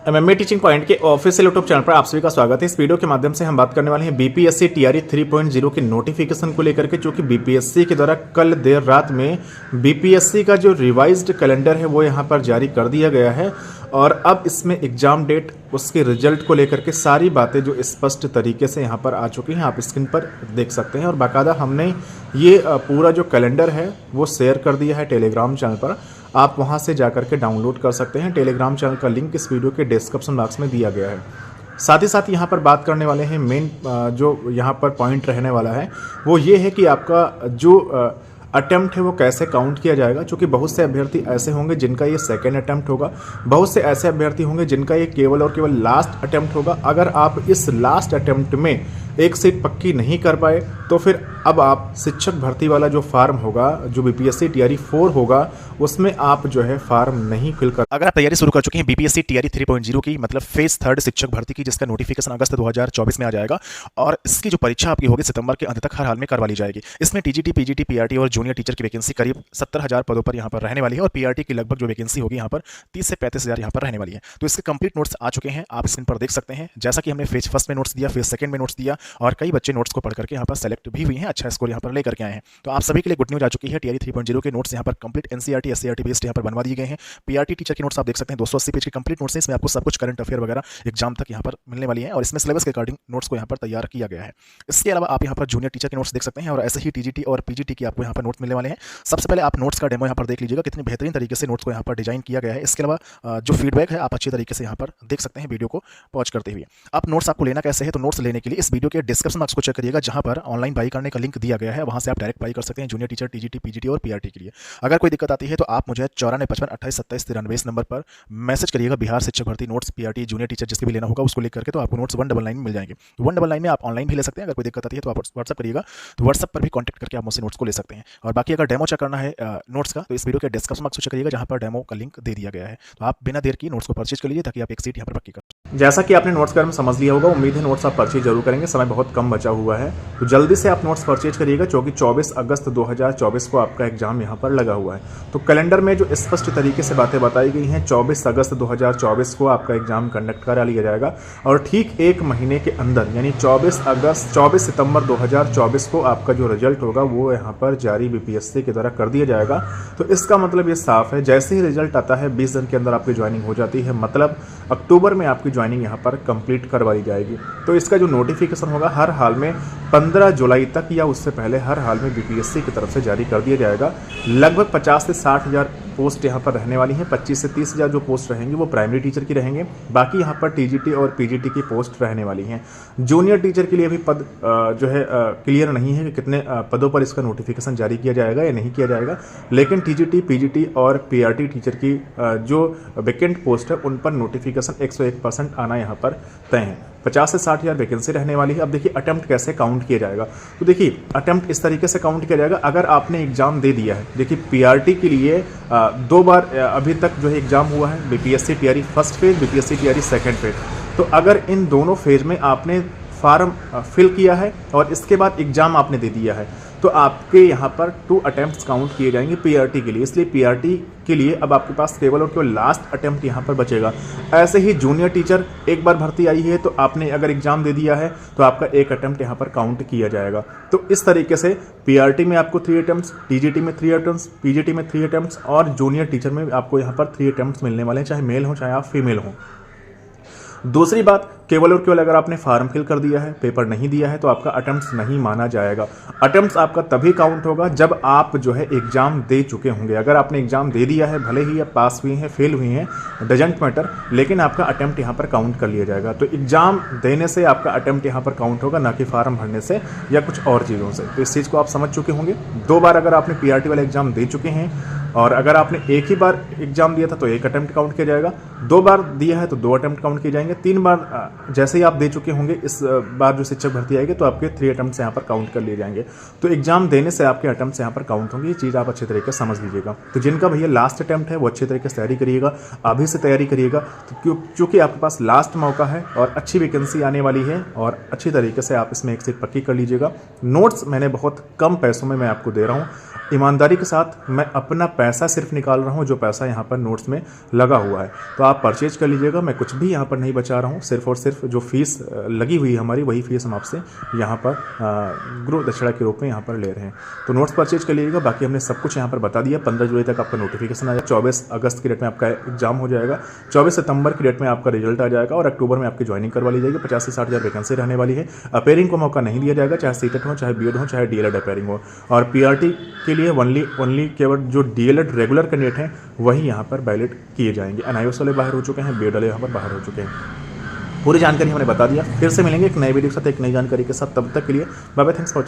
MMA teaching point के official YouTube channel पर आप सभी का स्वागत है। इस वीडियो के माध्यम से हम बात करने वाले हैं बीपीएससी टीआरई 3.0 के नोटिफिकेशन को लेकर के, जो कि बीपीएससी के द्वारा कल देर रात में बीपीएससी का जो रिवाइज्ड कैलेंडर है वो यहाँ पर जारी कर दिया गया है। और अब इसमें एग्जाम डेट, उसके रिजल्ट को लेकर के सारी बातें जो स्पष्ट तरीके से यहाँ पर आ चुकी हैं, आप स्क्रीन पर देख सकते हैं। और बाकायदा हमने ये पूरा जो कैलेंडर है वो शेयर कर दिया है टेलीग्राम चैनल पर, आप वहां से जाकर के डाउनलोड कर सकते हैं। टेलीग्राम चैनल का लिंक इस वीडियो के डिस्क्रिप्शन बॉक्स में दिया गया है। साथ ही साथ यहाँ पर बात करने वाले हैं मेन जो यहाँ पर पॉइंट रहने वाला है वो ये है कि आपका जो अटेम्प्ट है वो कैसे काउंट किया जाएगा। क्योंकि बहुत से अभ्यर्थी ऐसे होंगे जिनका ये सेकेंड अटेम्प्ट होगा, बहुत से ऐसे अभ्यर्थी होंगे जिनका ये केवल और केवल लास्ट अटेम्प्ट होगा। अगर आप इस लास्ट अटेम्प्ट में एक सीट पक्की नहीं कर पाए तो फिर अब आप शिक्षक भर्ती वाला जो फार्म होगा, जो बीपीएससी टीआरई 4 होगा, उसमें आप जो है फार्म नहीं फिल कर। अगर आप तैयारी शुरू कर चुके हैं बीपीएससी टीआरई 3.0 की, मतलब फेज 3 शिक्षक भर्ती की, जिसका नोटिफिकेशन अगस्त 2024 में आ जाएगा और इसकी जो परीक्षा आपकी होगी सितंबर के अंत तक हर हाल में करवा ली जाएगी। इसमें टीजीटी, पीजीटी, पीआरटी और जूनियर टीचर की वैकेंसी करीब 70,000 पदों पर यहाँ पर रहने वाली है और पीआरटी की लगभग जो वैकेंसी होगी यहाँ पर 30 से 35,000 यहाँ पर रहने वाली है। तो इसके कंप्लीट नोट्स आ चुके हैं, आप स्क्रीन पर देख सकते हैं। जैसा कि हमने फेज फर्स्ट में नोट्स दिया, फेज सेकंड में नोट्स दिया और कई बच्चे नोट्स को पढ़ करके यहाँ पर सेलेक्ट भी हुई हैं, अच्छा स्कोर यहाँ पर लेकर के आए हैं। तो आप सभी के लिए गुड न्यूज आ चुकी है। टीआरई 3.0 के नोट्स यहाँ पर कंप्लीट एनसीईआरटी, एससीईआरटी बेस्ड यहाँ पर बनवा दिए गए हैं। पीआरटी टीचर के नोट्स आप देख सकते हैं, 280 पेज के कंप्लीट नोट्स हैं। इसमें आपको सब कुछ करंट अफेयर वगैरह एग्जाम तक यहाँ पर मिलने वाली है और इसमें सिलेबस के अकॉर्डिंग नोट्स को यहाँ पर तैयार किया गया है। इसके अलावा आप यहाँ पर जूनियर टीचर के नोट्स देख सकते हैं और ऐसे ही टीजीटी और पीजीटी की आपको यहाँ पर नोट्स मिलने वाले हैं। सबसे पहले आप नोट्स का डेमो यहाँ पर देख लीजिएगा, कितनी बेहतरीन तरीके से नोट्स को यहाँ पर डिजाइन किया गया है। इसके अलावा जो फीडबैक है आप अच्छी तरीके से यहाँ पर देख सकते हैं वीडियो को पॉज करते हुए। अब नोट्स आपको लेना कैसे है, तो नोट्स लेने के लिए इस वीडियो के डिस्क्रिप्शन बॉक्स को चेक करिएगा, जहां पर ऑनलाइन बाई करने का लिंक दिया गया है। वहां से आप डायरेक्ट बाई कर सकते हैं जूनियर टीचर, टीजीटी, पीजीटी और पीआरटी के लिए। अगर कोई दिक्कत आती है तो आप मुझे 9455282793 नंबर पर मैसेज करिएगा। बिहार शिक्षक भर्ती नोट्स, पीआरटी, जूनियर टीचर जिसके भी लेना होगा उसको लेकर के, तो आपको नोट्स 199 में मिल जाएंगे। 199 में आप ऑनलाइन भी ले सकते हैं। अगर कोई दिक्कत आती है तो आप व्हाट्सअप करिएगा, तो व्हाट्सअप पर भी कॉन्टैक्ट करके आप मुझसे नोट्स को ले सकते हैं। और बाकी अगर डेमो चेक करना है नोट्स का, तो इस वीडियो के डिस्क्रिप्शन बॉक्स को चेक करिएगा, जहां पर डेमो का लिंक दे दिया गया है। तो आप बिना देर की नोट्स को परचेज कर लीजिए ताकि आप एक सीट यहाँ पर पक्की कर। जैसा कि आपने नोट्स के बारे में समझ लिया होगा, उम्मीद है नोट्स आप परचेज जरूर करेंगे। समय बहुत कम बचा हुआ है तो जल्दी से आप नोट्स परचेज करिएगा, क्योंकि 24 अगस्त 2024 को आपका एग्जाम यहाँ पर लगा हुआ है। तो कैलेंडर में जो स्पष्ट तरीके से बातें बताई गई हैं, 24 अगस्त 2024 को आपका एग्जाम कंडक्ट करा लिया जाएगा और ठीक एक महीने के अंदर यानी 24 सितंबर 2024 को आपका जो रिजल्ट होगा वो यहाँ पर जारी बीपीएससी के द्वारा कर दिया जाएगा। तो इसका मतलब ये साफ है, जैसे ही रिजल्ट आता है 20 दिन के अंदर आपकी ज्वाइनिंग हो जाती है, मतलब अक्टूबर में आपकी ज्वाइनिंग यहाँ पर कंप्लीट करवाई जाएगी। तो इसका जो नोटिफिकेशन होगा हर हाल में 15 जुलाई तक या उससे पहले हर हाल में बीपीएससी की तरफ से जारी कर दिया जाएगा। लगभग 50 से 60,000 पोस्ट यहाँ पर रहने वाली हैं। 25 से 30,000 जो पोस्ट रहेंगे वो प्राइमरी टीचर की रहेंगे, बाकी यहाँ पर टीजीटी और पीजीटी की पोस्ट रहने वाली हैं। जूनियर टीचर के लिए अभी पद जो है क्लियर नहीं है कि कितने पदों पर इसका नोटिफिकेशन जारी किया जाएगा या नहीं किया जाएगा, लेकिन टीजीटी, पीजीटी और पीआरटी टीचर की जो वैकेंट पोस्ट है उन पर नोटिफिकेशन 101% आना यहाँ पर तय है। 50 से 60,000 वैकेंसी रहने वाली है। अब देखिए अटेम्प्ट कैसे काउंट किया जाएगा, तो देखिए अटेम्प्ट इस तरीके से काउंट किया जाएगा। अगर आपने एग्जाम दे दिया है, देखिए पीआरटी के लिए 2 बार अभी तक जो है एग्जाम हुआ है, BPSC TRE first phase, BPSC TRE second phase. तो अगर इन दोनों फेज में आपने फार्म फिल किया है और इसके बाद एग्जाम आपने दे दिया है, तो आपके यहाँ पर 2 अटेम्प्ट्स काउंट किए जाएंगे पीआरटी के लिए। इसलिए पीआरटी के लिए अब आपके पास केवल और केवल लास्ट अटेम्प्ट यहाँ पर बचेगा। ऐसे ही जूनियर टीचर एक बार भर्ती आई है तो आपने अगर एग्जाम दे दिया है तो आपका 1 अटेम्प्ट यहाँ पर काउंट किया जाएगा। तो इस तरीके से पीआरटी में आपको 3 अटेम्प्ट्स, टीजीटी में 3 अटेम्प्ट्स, पीजीटी में 3 अटेम्प्ट्स और जूनियर टीचर में आपको यहाँ पर 3 अटेम्प्ट्स मिलने वाले हैं, चाहे मेल हो चाहे आप फीमेल हो। दूसरी बात, केवल और केवल अगर आपने फार्म फिल कर दिया है, पेपर नहीं दिया है, तो आपका अटेम्प्ट्स नहीं माना जाएगा। अटेम्प्ट्स आपका तभी काउंट होगा जब आप जो है एग्जाम दे चुके होंगे। अगर आपने एग्जाम दे दिया है, भले ही आप पास हुए हैं, फेल हुई हैं, डजंट मैटर, लेकिन आपका अटेम्प्ट यहाँ पर काउंट कर लिया जाएगा। तो एग्जाम देने से आपका अटेम्प्ट यहाँ पर काउंट होगा, ना कि फार्म भरने से या कुछ और चीज़ों से। तो इस चीज़ को आप समझ चुके होंगे। 2 बार अगर आपने पीआरटी वाला एग्जाम दे चुके हैं और अगर आपने एक ही बार एग्जाम दिया था तो 1 अटेम्प्ट काउंट किया जाएगा, 2 बार दिया है तो 2 अटेम्प्ट काउंट किए जाएंगे, 3 बार जैसे ही आप दे चुके होंगे इस बार जो शिक्षक भर्ती आएगी तो आपके 3 अटेम्प्ट्स यहाँ पर काउंट कर लिए जाएंगे। तो एग्जाम देने से आपके अटेम्प्ट्स यहाँ पर काउंट होंगे, ये चीज़ आप अच्छे तरीके से समझ लीजिएगा। तो जिनका भैया लास्ट अटेम्प्ट है वो अच्छे तरीके से तैयारी करिएगा, अभी से तैयारी करिएगा, तो क्योंकि आपके पास लास्ट मौका है और अच्छी वैकेंसी आने वाली है और अच्छी तरीके से आप इसमें एक सीट पक्की कर लीजिएगा। नोट्स मैंने बहुत कम पैसों में मैं आपको दे रहा हूँ, ईमानदारी के साथ मैं अपना पैसा सिर्फ निकाल रहा हूँ, जो पैसा यहाँ पर नोट्स में लगा हुआ है। तो आप परचेज कर लीजिएगा, मैं कुछ भी यहाँ पर नहीं बचा रहा हूँ, सिर्फ और सिर्फ जो फीस लगी हुई है हमारी वही फीस हम आपसे यहाँ पर गुरु दक्षिणा के रूप में यहाँ पर ले रहे हैं। तो नोट्स परचेज कर लीजिएगा। बाकी हमने सब कुछ यहाँ पर बता दिया। 15 जुलाई तक आपका नोटिफिकेशन आ जाएगा। 24 अगस्त की डेट में आपका एग्जाम हो जाएगा। 24 सितंबर की डेट में आपका रिजल्ट आ जाएगा और अक्टूबर में आपकी ज्वाइनिंग करवा ली जाएगी। 50 से 60 हज़ार वैकेंसी रहने वाली है। अपेयरिंग को मौका नहीं दिया जाएगा, चाहे सीटेट हो, चाहे बीएड हो, चाहे डीएलएड अपेयरिंग हो। और पीआरटी के लिए ओनली केवल जो डीएलएड रेगुलर कैंडिडेट हैं वही यहाँ पर बैलेट किए जाएंगे। एनआईओएस वाले बाहर हो चुके हैं, बीएड वाले यहाँ पर बाहर हो चुके हैं। पूरी जानकारी हमने बता दिया। फिर से मिलेंगे एक नए वीडियो के साथ, एक नई जानकारी के साथ। तब तक के लिए बाय बाय, थैंक्स फॉर